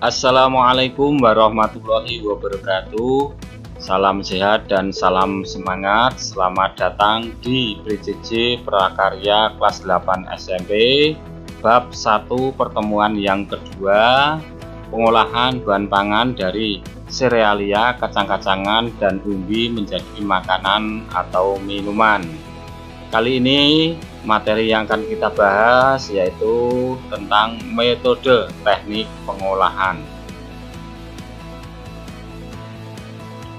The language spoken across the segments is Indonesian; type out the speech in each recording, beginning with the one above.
Assalamualaikum warahmatullahi wabarakatuh. Salam sehat dan salam semangat. Selamat datang di PJJ Prakarya kelas 8 SMP bab 1 pertemuan yang kedua, pengolahan bahan pangan dari serealia, kacang-kacangan dan umbi menjadi makanan atau minuman. Kali ini materi yang akan kita bahas yaitu tentang metode teknik pengolahan.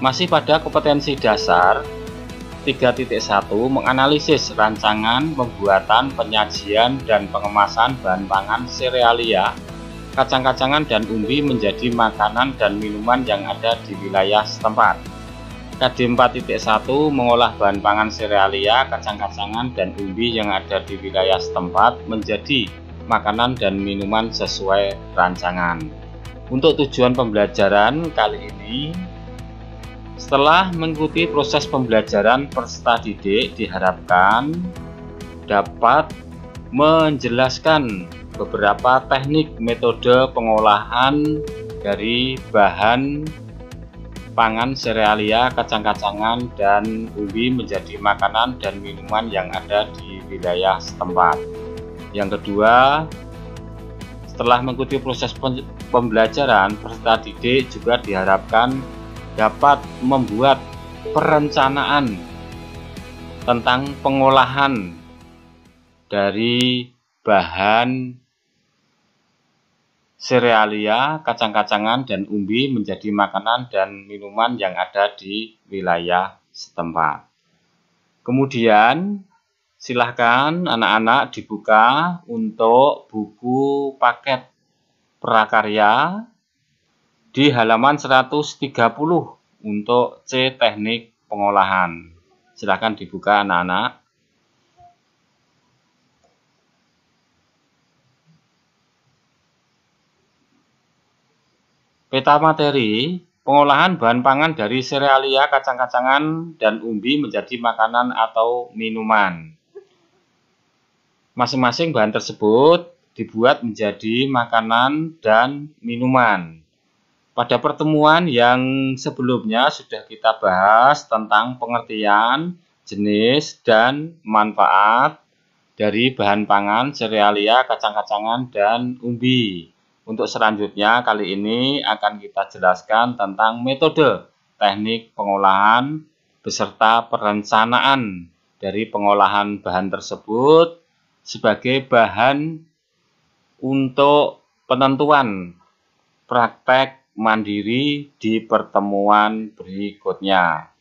Masih pada kompetensi dasar 3.1, menganalisis rancangan, pembuatan, penyajian, dan pengemasan bahan pangan serealia, kacang-kacangan dan umbi menjadi makanan dan minuman yang ada di wilayah setempat. KD 4.1, mengolah bahan pangan serealia, kacang-kacangan, dan umbi yang ada di wilayah setempat menjadi makanan dan minuman sesuai rancangan. Untuk tujuan pembelajaran kali ini, setelah mengikuti proses pembelajaran peserta didik diharapkan dapat menjelaskan beberapa teknik metode pengolahan dari bahan pangan serealia, kacang-kacangan, dan umbi menjadi makanan dan minuman yang ada di wilayah setempat. Yang kedua, setelah mengikuti proses pembelajaran, peserta didik juga diharapkan dapat membuat perencanaan tentang pengolahan dari bahan serealia, kacang-kacangan, dan umbi menjadi makanan dan minuman yang ada di wilayah setempat. Kemudian silahkan anak-anak dibuka untuk buku paket prakarya di halaman 130 untuk C teknik pengolahan. Silahkan dibuka anak-anak. Peta materi, pengolahan bahan pangan dari serealia, kacang-kacangan, dan umbi menjadi makanan atau minuman. Masing-masing bahan tersebut dibuat menjadi makanan dan minuman. Pada pertemuan yang sebelumnya sudah kita bahas tentang pengertian, jenis, dan manfaat dari bahan pangan serealia, kacang-kacangan, dan umbi. Untuk selanjutnya kali ini akan kita jelaskan tentang metode teknik pengolahan beserta perencanaan dari pengolahan bahan tersebut sebagai bahan untuk penentuan praktek mandiri di pertemuan berikutnya.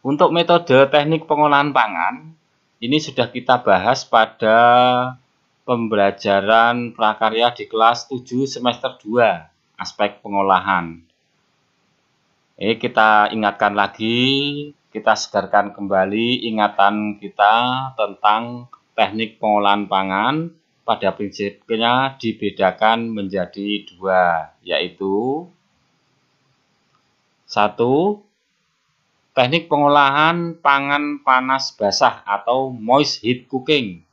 Untuk metode teknik pengolahan pangan, ini sudah kita bahas pada pembelajaran prakarya di kelas 7 semester 2, aspek pengolahan. Kita ingatkan lagi, kita segarkan kembali ingatan kita tentang teknik pengolahan pangan. Pada prinsipnya dibedakan menjadi dua, yaitu 1. Teknik pengolahan pangan panas basah atau moist heat cooking.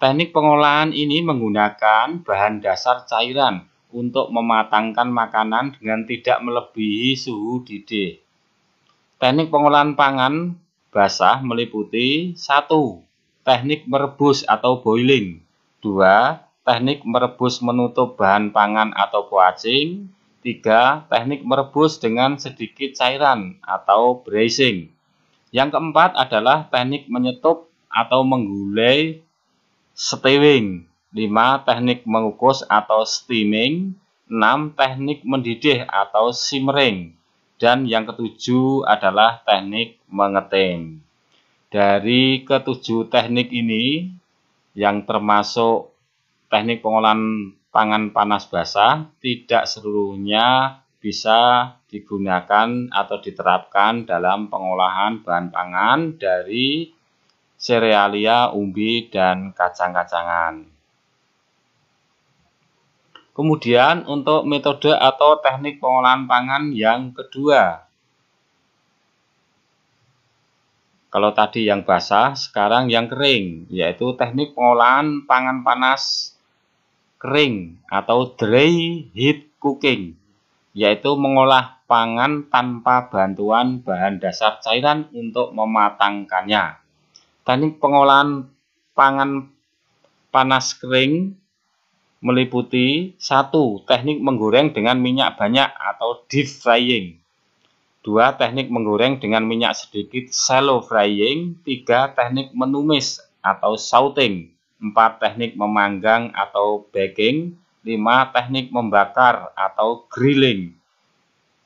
Teknik pengolahan ini menggunakan bahan dasar cairan untuk mematangkan makanan dengan tidak melebihi suhu didih. Teknik pengolahan pangan basah meliputi 1. Teknik merebus atau boiling. 2. Teknik merebus menutup bahan pangan atau poaching. 3. Teknik merebus dengan sedikit cairan atau braising. Yang keempat adalah teknik menyetup atau menggulai stewing. 5. Teknik mengukus atau steaming. 6. Teknik mendidih atau simmering. Dan yang ketujuh adalah teknik mengeting. Dari ketujuh teknik ini yang termasuk teknik pengolahan pangan panas basah tidak seluruhnya bisa digunakan atau diterapkan dalam pengolahan bahan pangan dari serealia, umbi, dan kacang-kacangan. Kemudian untuk metode atau teknik pengolahan pangan yang kedua. Kalau tadi yang basah, sekarang yang kering, yaitu teknik pengolahan pangan panas kering atau dry heat cooking, yaitu mengolah pangan tanpa bantuan bahan dasar cairan untuk mematangkannya. Teknik pengolahan pangan panas kering meliputi 1. Teknik menggoreng dengan minyak banyak atau deep frying. 2. Teknik menggoreng dengan minyak sedikit shallow frying. 3. Teknik menumis atau sauteing. 4. Teknik memanggang atau baking. 5. Teknik membakar atau grilling.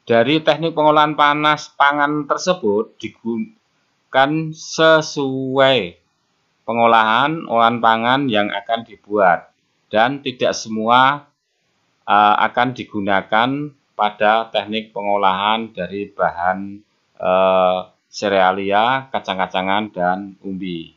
Dari teknik pengolahan pangan tersebut digunakan sesuai olahan pangan yang akan dibuat, dan tidak semua akan digunakan pada teknik pengolahan dari bahan serealia, kacang-kacangan, dan umbi.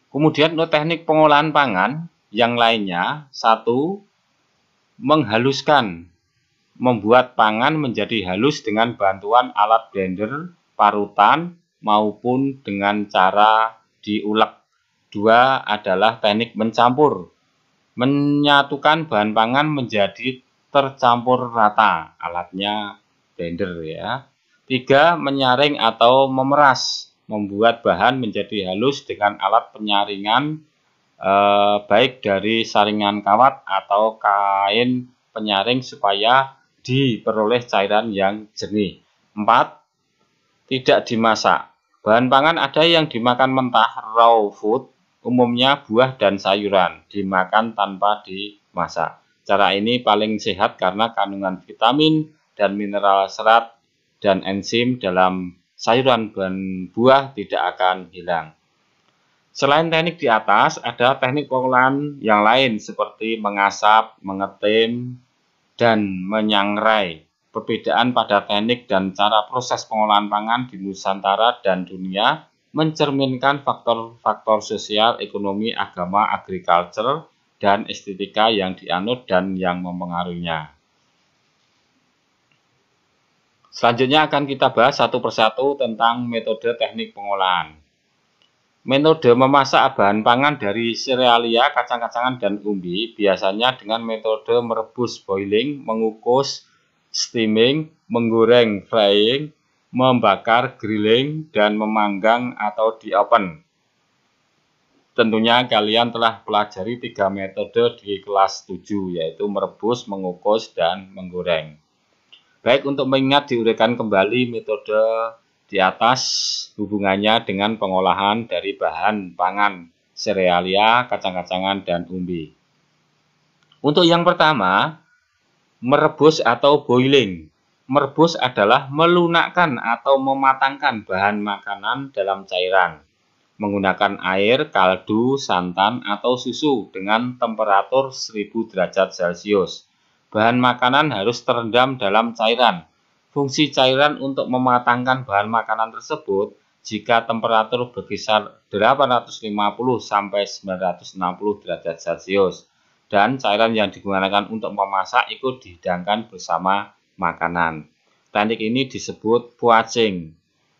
Kemudian untuk teknik pengolahan pangan yang lainnya, 1. Menghaluskan, membuat pangan menjadi halus dengan bantuan alat blender, parutan, maupun dengan cara diulek. 2 adalah teknik mencampur, menyatukan bahan pangan menjadi tercampur rata, alatnya blender ya. 3. Menyaring atau memeras, membuat bahan menjadi halus dengan alat penyaringan, baik dari saringan kawat atau kain penyaring supaya diperoleh cairan yang jernih. 4. Tidak dimasak. Bahan pangan ada yang dimakan mentah, raw food, umumnya buah dan sayuran, dimakan tanpa dimasak. Cara ini paling sehat karena kandungan vitamin dan mineral serat dan enzim dalam sayuran dan buah tidak akan hilang. Selain teknik di atas, ada teknik pengolahan yang lain seperti mengasap, mengetim, dan menyangrai. Perbedaan pada teknik dan cara proses pengolahan pangan di Nusantara dan dunia mencerminkan faktor-faktor sosial, ekonomi, agama, agriculture, dan estetika yang dianut dan yang mempengaruhinya. Selanjutnya akan kita bahas satu persatu tentang metode teknik pengolahan. Metode memasak bahan pangan dari serealia, kacang-kacangan, dan umbi biasanya dengan metode merebus boiling, mengukus steaming, menggoreng frying, membakar grilling, dan memanggang atau di oven. Tentunya kalian telah pelajari 3 metode di kelas 7, yaitu merebus, mengukus, dan menggoreng. Baik, untuk mengingat diuraikan kembali metode di atas hubungannya dengan pengolahan dari bahan pangan serealia, kacang-kacangan, dan umbi. Untuk yang pertama, merebus atau boiling. Merebus adalah melunakkan atau mematangkan bahan makanan dalam cairan menggunakan air, kaldu, santan, atau susu dengan temperatur 1000 derajat Celcius. Bahan makanan harus terendam dalam cairan. Fungsi cairan untuk mematangkan bahan makanan tersebut jika temperatur berkisar 850 sampai 960 derajat Celcius. Dan cairan yang digunakan untuk memasak ikut dihidangkan bersama makanan. Teknik ini disebut poaching.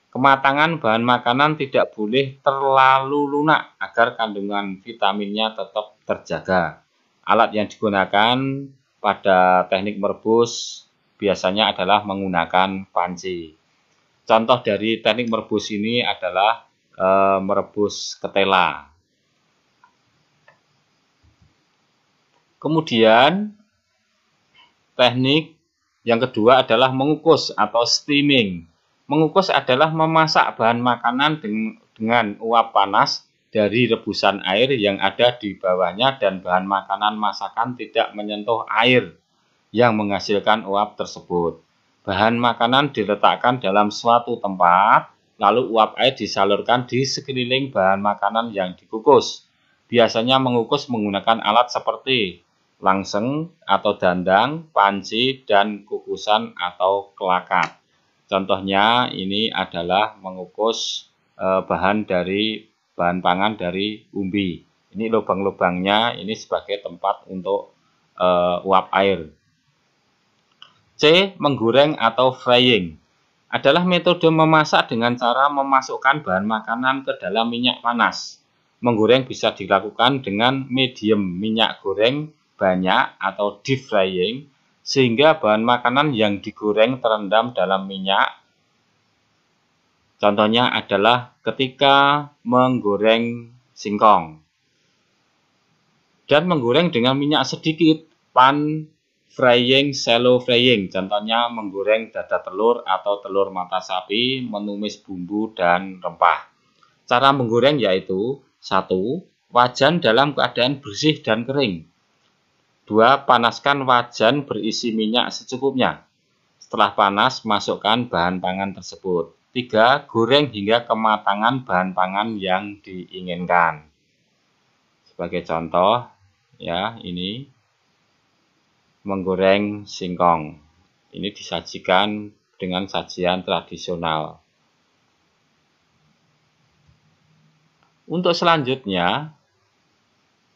Kematangan bahan makanan tidak boleh terlalu lunak agar kandungan vitaminnya tetap terjaga. Alat yang digunakan pada teknik merebus biasanya adalah menggunakan panci. Contoh dari teknik merebus ini adalah merebus ketela. Kemudian teknik yang kedua adalah mengukus atau steaming. Mengukus adalah memasak bahan makanan dengan uap panas dari rebusan air yang ada di bawahnya dan bahan makanan masakan tidak menyentuh air yang menghasilkan uap tersebut. Bahan makanan diletakkan dalam suatu tempat, lalu uap air disalurkan di sekeliling bahan makanan yang dikukus. Biasanya mengukus menggunakan alat seperti langseng atau dandang, panci, dan kukusan atau kelakat. Contohnya ini adalah mengukus bahan pangan dari umbi. Ini lubang-lubangnya ini sebagai tempat untuk uap air. C. Menggoreng atau frying. adalah metode memasak dengan cara memasukkan bahan makanan ke dalam minyak panas. Menggoreng bisa dilakukan dengan medium minyak goreng banyak atau deep frying, sehingga bahan makanan yang digoreng terendam dalam minyak. Contohnya adalah ketika menggoreng singkong. Dan menggoreng dengan minyak sedikit, pan frying, shallow frying, contohnya menggoreng dada telur atau telur mata sapi, menumis bumbu dan rempah. Cara menggoreng yaitu 1. Wajan dalam keadaan bersih dan kering. 2. Panaskan wajan berisi minyak secukupnya. Setelah panas, masukkan bahan pangan tersebut. 3. Goreng hingga kematangan bahan pangan yang diinginkan. Sebagai contoh, ya, ini menggoreng singkong. Ini disajikan dengan sajian tradisional. Untuk selanjutnya,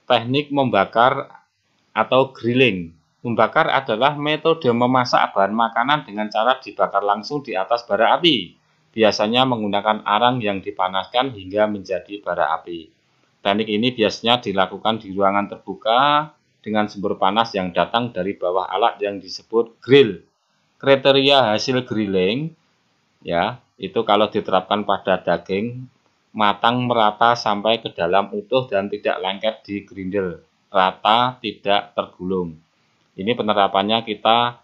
teknik membakar atau grilling. Membakar adalah metode memasak bahan makanan dengan cara dibakar langsung di atas bara api. Biasanya menggunakan arang yang dipanaskan hingga menjadi bara api. Teknik ini biasanya dilakukan di ruangan terbuka dengan sumber panas yang datang dari bawah alat yang disebut grill. Kriteria hasil grilling, ya, itu kalau diterapkan pada daging, matang merata sampai ke dalam utuh dan tidak lengket di grindel, rata tidak tergulung. Ini penerapannya kita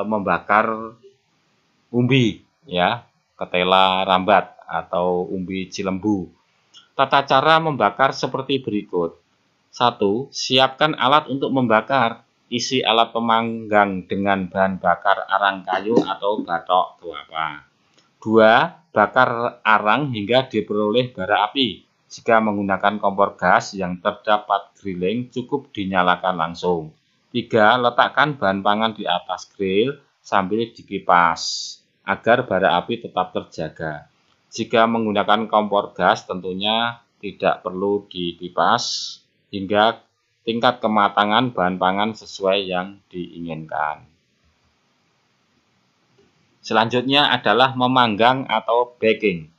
membakar umbi, ya, ketela rambat atau umbi cilembu. Tata cara membakar seperti berikut. 1. Siapkan alat untuk membakar. Isi alat pemanggang dengan bahan bakar arang kayu atau batok kelapa. 2. Bakar arang hingga diperoleh bara api. Jika menggunakan kompor gas yang terdapat grilling, cukup dinyalakan langsung. 3. Letakkan bahan pangan di atas grill sambil dikipas agar bara api tetap terjaga. Jika menggunakan kompor gas, tentunya tidak perlu dikipas hingga tingkat kematangan bahan pangan sesuai yang diinginkan. Selanjutnya adalah memanggang atau baking.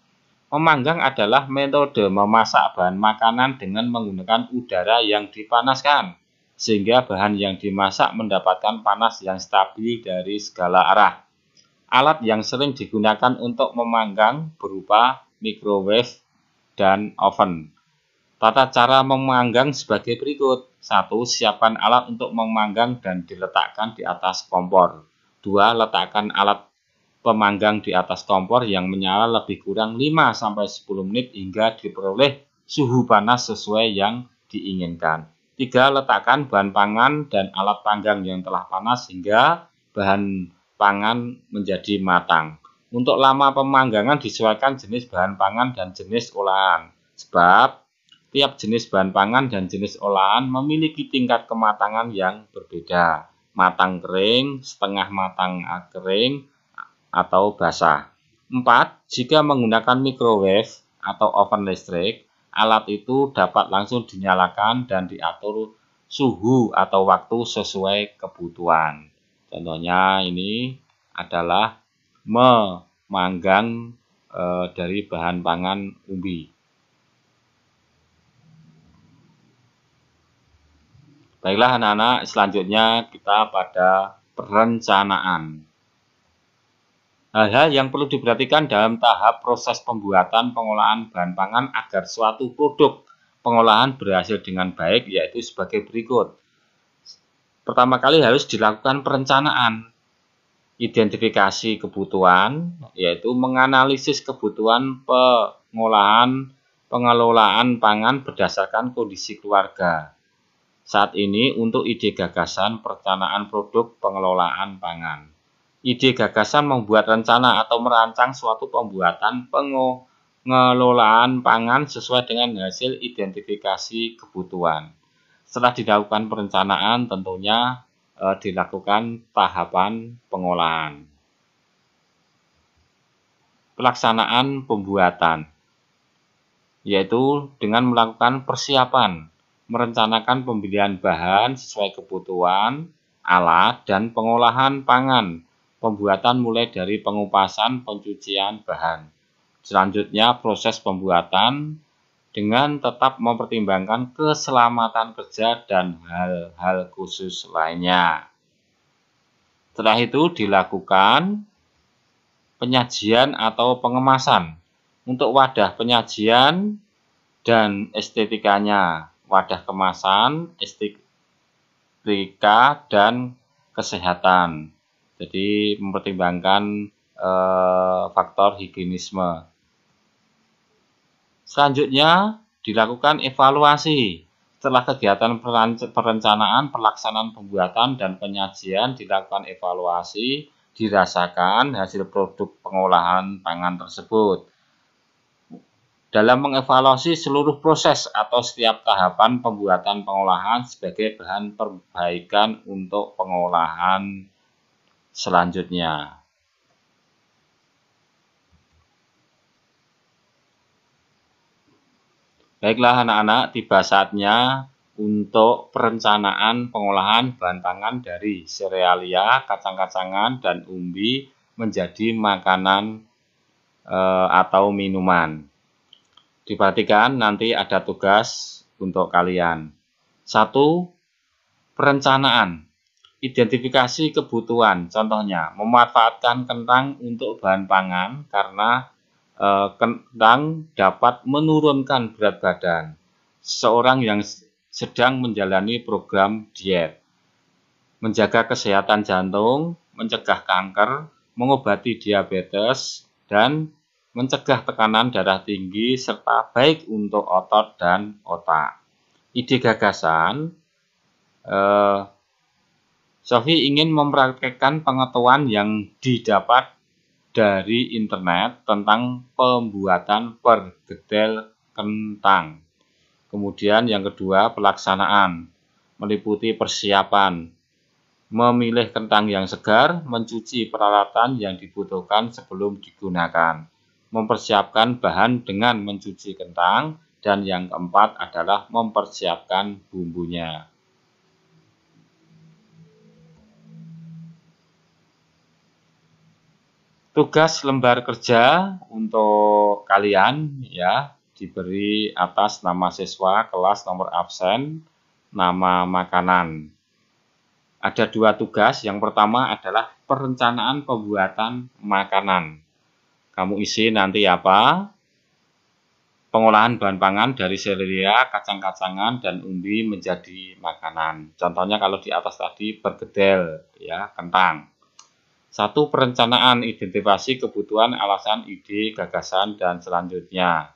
Memanggang adalah metode memasak bahan makanan dengan menggunakan udara yang dipanaskan, sehingga bahan yang dimasak mendapatkan panas yang stabil dari segala arah. Alat yang sering digunakan untuk memanggang berupa microwave dan oven. Tata cara memanggang sebagai berikut. 1. Siapkan alat untuk memanggang dan diletakkan di atas kompor. 2. Letakkan alat pemanggang di atas kompor yang menyala lebih kurang 5-10 menit hingga diperoleh suhu panas sesuai yang diinginkan. 3. Letakkan bahan pangan dan alat panggang yang telah panas hingga bahan pangan menjadi matang. Untuk lama pemanggangan disesuaikan jenis bahan pangan dan jenis olahan. Sebab tiap jenis bahan pangan dan jenis olahan memiliki tingkat kematangan yang berbeda. Matang kering, setengah matang kering, atau basah. 4. Jika menggunakan microwave atau oven listrik, alat itu dapat langsung dinyalakan dan diatur suhu atau waktu sesuai kebutuhan. Contohnya ini adalah memanggang dari bahan pangan umbi. Baiklah anak-anak, selanjutnya kita pada perencanaan. Hal-hal yang perlu diperhatikan dalam tahap proses pembuatan pengolahan bahan pangan agar suatu produk pengolahan berhasil dengan baik yaitu sebagai berikut. Pertama kali harus dilakukan perencanaan. Identifikasi kebutuhan, yaitu menganalisis kebutuhan pengelolaan pangan berdasarkan kondisi keluarga. Saat ini untuk ide gagasan perencanaan produk pengelolaan pangan. Ide gagasan membuat rencana atau merancang suatu pembuatan pengelolaan pangan sesuai dengan hasil identifikasi kebutuhan. Setelah dilakukan perencanaan tentunya dilakukan tahapan pengolahan. Pelaksanaan pembuatan, yaitu dengan melakukan persiapan, merencanakan pembelian bahan sesuai kebutuhan, alat, dan pengolahan pangan. pembuatan mulai dari pengupasan, pencucian bahan. Selanjutnya proses pembuatan dengan tetap mempertimbangkan keselamatan kerja dan hal-hal khusus lainnya. Setelah itu dilakukan penyajian atau pengemasan. Untuk wadah penyajian dan estetikanya, wadah kemasan, estetika, dan kesehatan. Jadi mempertimbangkan faktor higienisme. Selanjutnya dilakukan evaluasi. Setelah kegiatan perencanaan, pelaksanaan pembuatan, dan penyajian dilakukan evaluasi, dirasakan hasil produk pengolahan pangan tersebut. Dalam mengevaluasi seluruh proses atau setiap tahapan pembuatan pengolahan sebagai bahan perbaikan untuk pengolahan selanjutnya. Baiklah anak-anak, tiba saatnya untuk perencanaan pengolahan bahan pangan dari serealia, kacang-kacangan, dan umbi menjadi makanan atau minuman. Diperhatikan nanti ada tugas untuk kalian. 1. Perencanaan. Identifikasi kebutuhan. Contohnya, memanfaatkan kentang untuk bahan pangan karena kentang dapat menurunkan berat badan. Seseorang yang sedang menjalani program diet. Menjaga kesehatan jantung, mencegah kanker, mengobati diabetes, dan mencegah tekanan darah tinggi, serta baik untuk otot dan otak. Ide gagasan, Sophie ingin mempraktikkan pengetahuan yang didapat dari internet tentang pembuatan perkedel kentang. Kemudian yang kedua, pelaksanaan, meliputi persiapan, memilih kentang yang segar, mencuci peralatan yang dibutuhkan sebelum digunakan, mempersiapkan bahan dengan mencuci kentang, dan yang keempat adalah mempersiapkan bumbunya. Tugas lembar kerja untuk kalian ya diberi atas nama siswa, kelas, nomor absen, nama makanan. Ada 2 tugas. Yang pertama adalah perencanaan pembuatan makanan. Kamu isi nanti apa? Pengolahan bahan pangan dari serealia, kacang-kacangan, dan umbi menjadi makanan. Contohnya kalau di atas tadi perkedel, ya, kentang. 1. Perencanaan, identifikasi kebutuhan, alasan, ide, gagasan, dan selanjutnya.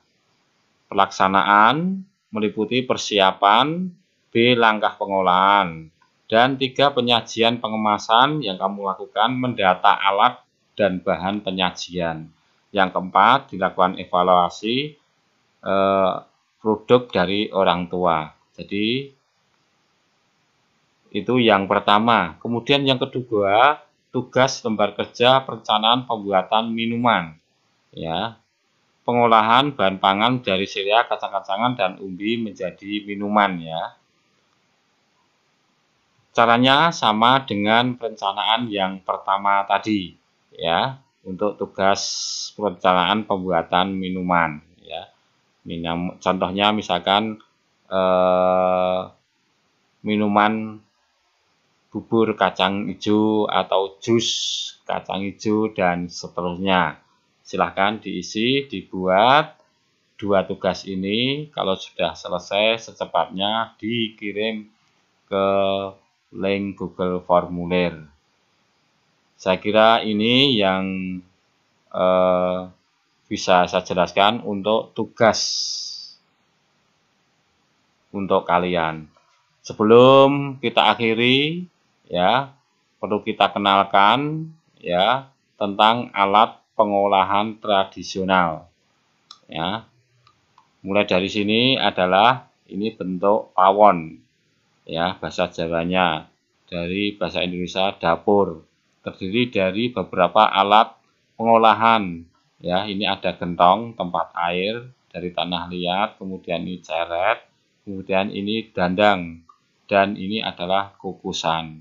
Pelaksanaan, meliputi persiapan, B. Langkah pengolahan, dan 3. Penyajian pengemasan yang kamu lakukan, mendata alat dan bahan penyajian. Yang keempat, dilakukan evaluasi produk dari orang tua. Jadi, itu yang pertama. Kemudian yang kedua, tugas lembar kerja perencanaan pembuatan minuman, ya, pengolahan bahan pangan dari serealia, kacang-kacangan, dan umbi menjadi minuman, ya. Caranya sama dengan perencanaan yang pertama tadi, ya, untuk tugas perencanaan pembuatan minuman, ya. Contohnya misalkan minuman bubur kacang hijau atau jus kacang hijau dan seterusnya. Silahkan diisi, dibuat 2 tugas ini. Kalau sudah selesai secepatnya dikirim ke link Google Formulir. Saya kira ini yang bisa saya jelaskan untuk tugas untuk kalian. Sebelum kita akhiri, ya, perlu kita kenalkan ya tentang alat pengolahan tradisional. Ya. Mulai dari sini adalah ini bentuk pawon. Ya, bahasa Jawanya. Dari bahasa Indonesia dapur. Terdiri dari beberapa alat pengolahan. Ya, ini ada gentong, tempat air dari tanah liat, kemudian ini ceret, kemudian ini dandang, dan ini adalah kukusan.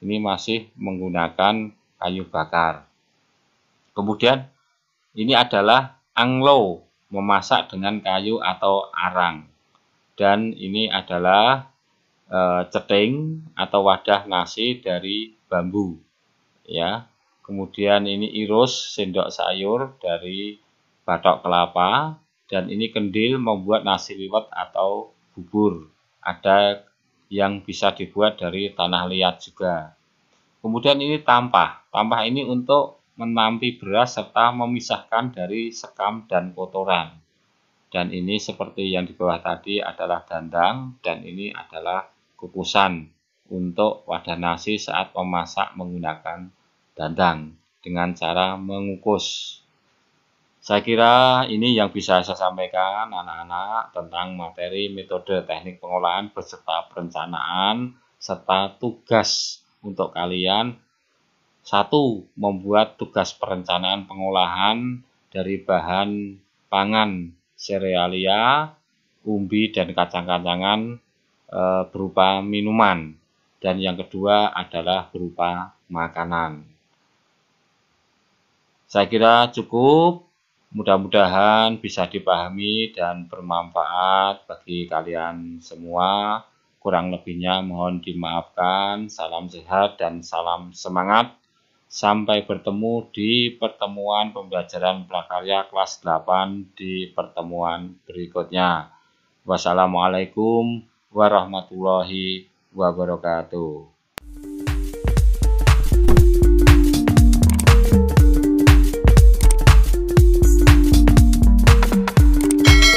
Ini masih menggunakan kayu bakar. Kemudian ini adalah anglo, memasak dengan kayu atau arang. Dan ini adalah ceting atau wadah nasi dari bambu. Ya. Kemudian ini irus, sendok sayur dari batok kelapa. Dan ini kendil membuat nasi liwet atau bubur. Ada yang bisa dibuat dari tanah liat juga. Kemudian ini tampah. Tampah ini untuk menampi beras serta memisahkan dari sekam dan kotoran. Dan ini seperti yang di bawah tadi adalah dandang dan ini adalah kukusan untuk wadah nasi saat memasak menggunakan dandang dengan cara mengukus. Saya kira ini yang bisa saya sampaikan anak-anak tentang materi metode teknik pengolahan beserta perencanaan serta tugas untuk kalian. 1. Membuat tugas perencanaan pengolahan dari bahan pangan serealia, umbi dan kacang-kacangan berupa minuman. Dan yang kedua adalah berupa makanan. Saya kira cukup. Mudah-mudahan bisa dipahami dan bermanfaat bagi kalian semua. Kurang lebihnya mohon dimaafkan. Salam sehat dan salam semangat. Sampai bertemu di pertemuan pembelajaran prakarya kelas 8 di pertemuan berikutnya. Wassalamualaikum warahmatullahi wabarakatuh.